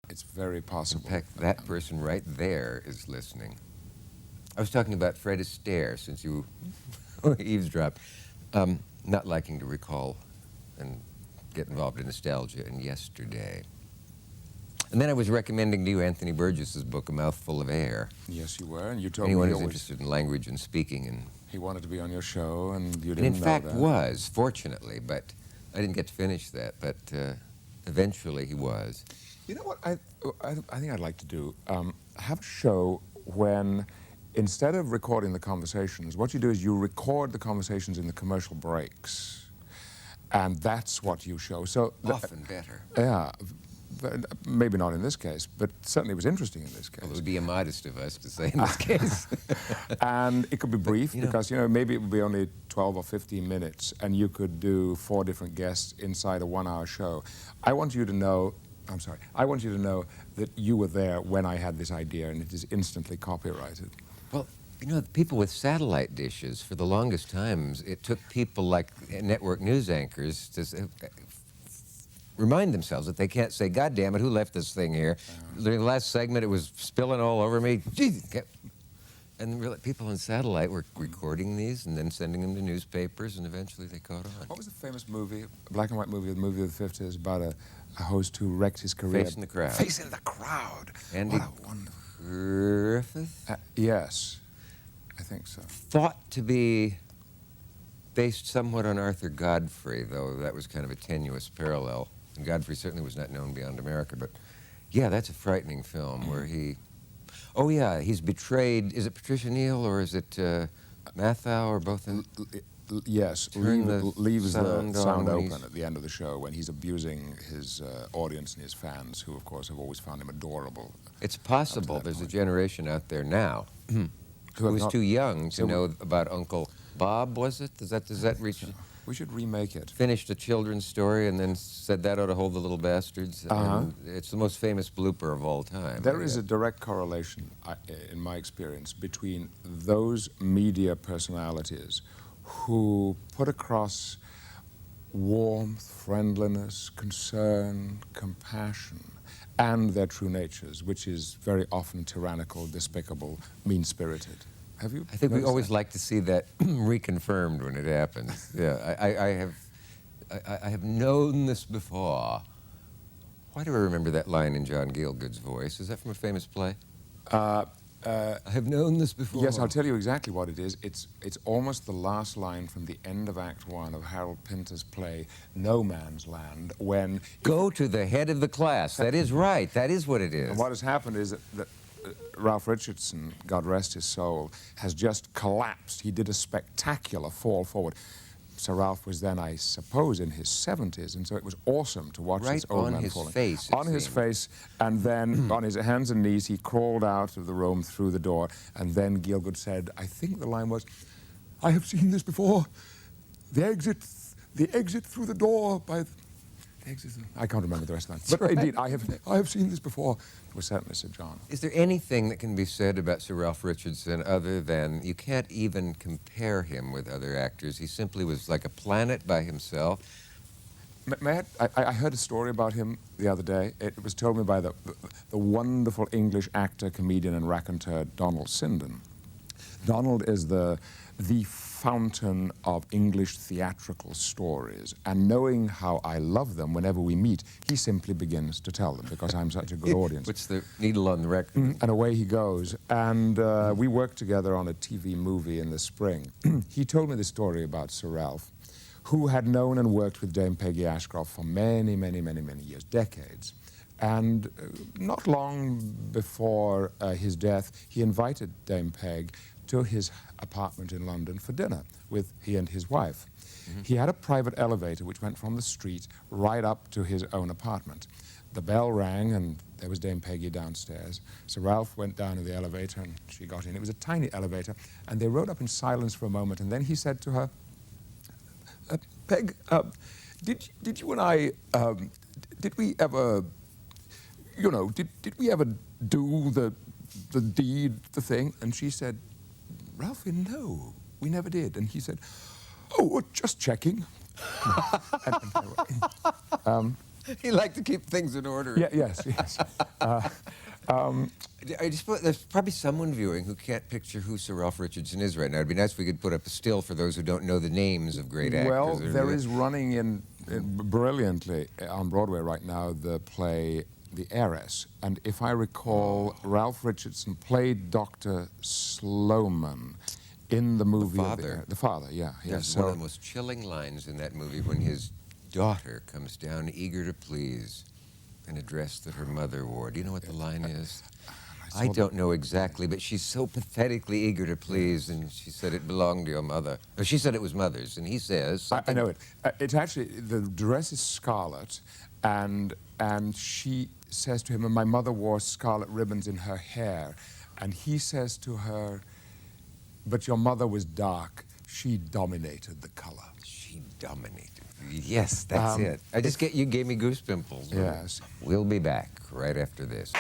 It's very possible. In fact, that person right there is listening. I was talking about Fred Astaire, since you eavesdropped, not liking to recall and get involved in nostalgia and yesterday. And then I was recommending to you Anthony Burgess's book, A Mouthful of Air. Yes, you were, and you told Anyone me who's interested in language and speaking. And he wanted to be on your show, and you didn't in know fact that. was, fortunately, but I didn't get to finish that, but eventually he was. You know what I think I'd like to do? Have a show when, instead of recording the conversations, what you do is you record the conversations in the commercial breaks. And that's what you show. So Often better. Yeah. Maybe not in this case, but certainly it was interesting in this case. Well, it would be immodest of us to say in this case. And it could be brief, but, because, maybe it would be only 12 or 15 minutes, and you could do 4 different guests inside a 1-hour show. I want you to know that you were there when I had this idea, and it is instantly copyrighted. Well, people with satellite dishes, for the longest times, it took people like network news anchors to remind themselves that they can't say, God damn it, who left this thing here? During the last segment, it was spilling all over me. And really, people on satellite were recording these and then sending them to newspapers, and eventually they caught on. What was the famous movie, a black and white movie, the movie of the 50s, about a host who wrecked his career? Facing the Crowd. Facing the Crowd. Andy what a wonderful... Griffith? Yes, I think so. Thought to be based somewhat on Arthur Godfrey, though that was kind of a tenuous parallel. And Godfrey certainly was not known beyond America, but yeah, that's a frightening film where he... Oh yeah, he's betrayed. Is it Patricia Neal or is it Mathau or both? Yes, leaves the sound open at the end of the show when he's abusing his audience and his fans, who of course have always found him adorable. It's possible there's a generation out there now who is too young to know about Uncle Bob, was it? Does that reach... We should remake it. Finished a children's story and then said that ought to hold the little bastards. And it's the most famous blooper of all time. There is a direct correlation, in my experience, between those media personalities who put across warmth, friendliness, concern, compassion, and their true natures, which is very often tyrannical, despicable, mean-spirited. Have you? I think we always like to see that reconfirmed when it happens. Yeah, I have known this before. Why do I remember that line in John Gielgud's voice? Is that from a famous play? I have known this before. Yes, I'll tell you exactly what it is. It's almost the last line from the end of Act 1 of Harold Pinter's play, No Man's Land, when... Go to the head of the class. That is right. That is what it is. And what has happened is that Ralph Richardson, God rest his soul, has just collapsed. He did a spectacular fall forward. Sir Ralph was then, I suppose, in his 70s, and so it was awesome to watch this old man falling. On his face, and then on his hands and knees, he crawled out of the room through the door, and then Gielgud said, I think the line was, I have seen this before. The exit through the door by... I can't remember the rest of that. But indeed, I have seen this before. It was certainly Sir John. Is there anything that can be said about Sir Ralph Richardson other than you can't even compare him with other actors? He simply was like a planet by himself. I heard a story about him the other day. It was told me by the wonderful English actor, comedian, and raconteur Donald Sinden. Donald is the fountain of English theatrical stories, and knowing how I love them whenever we meet, he simply begins to tell them because I'm such a good audience. Puts the needle on the record. And away he goes. And we worked together on a TV movie in the spring. He told me the story about Sir Ralph, who had known and worked with Dame Peggy Ashcroft for many, many, many, many years, decades. And not long before his death, he invited Dame Peg to his apartment in London for dinner with he and his wife. He had a private elevator which went from the street right up to his own apartment. The bell rang and there was Dame Peggy downstairs. Sir Ralph went down in the elevator and she got in. It was a tiny elevator and they rode up in silence for a moment, and then he said to her, Peg, did you and I, did we ever, did we ever do the deed, the thing? And she said, Ralphie, no, we never did. And he said, oh, just checking. He liked to keep things in order. Yeah, yes, yes. I just there's probably someone viewing who can't picture who Sir Ralph Richardson is right now. It'd be nice if we could put up a still for those who don't know the names of great actors. Well, there is running in brilliantly on Broadway right now the play The Heiress. And if I recall, Ralph Richardson played Dr. Sloman in the movie. The father, yeah. There's one of the most chilling lines in that movie when his daughter comes down eager to please in a dress that her mother wore. Do you know what the line is? I don't know exactly, but she's so pathetically eager to please, and she said it belonged to your mother. Or she said it was mother's, and he says... I know it. It's actually, the dress is scarlet, and she says to him, and my mother wore scarlet ribbons in her hair. And he says to her, but your mother was dark. She dominated the color. She dominated. Yes, that's it. You gave me goose pimples. Yes. We'll be back right after this.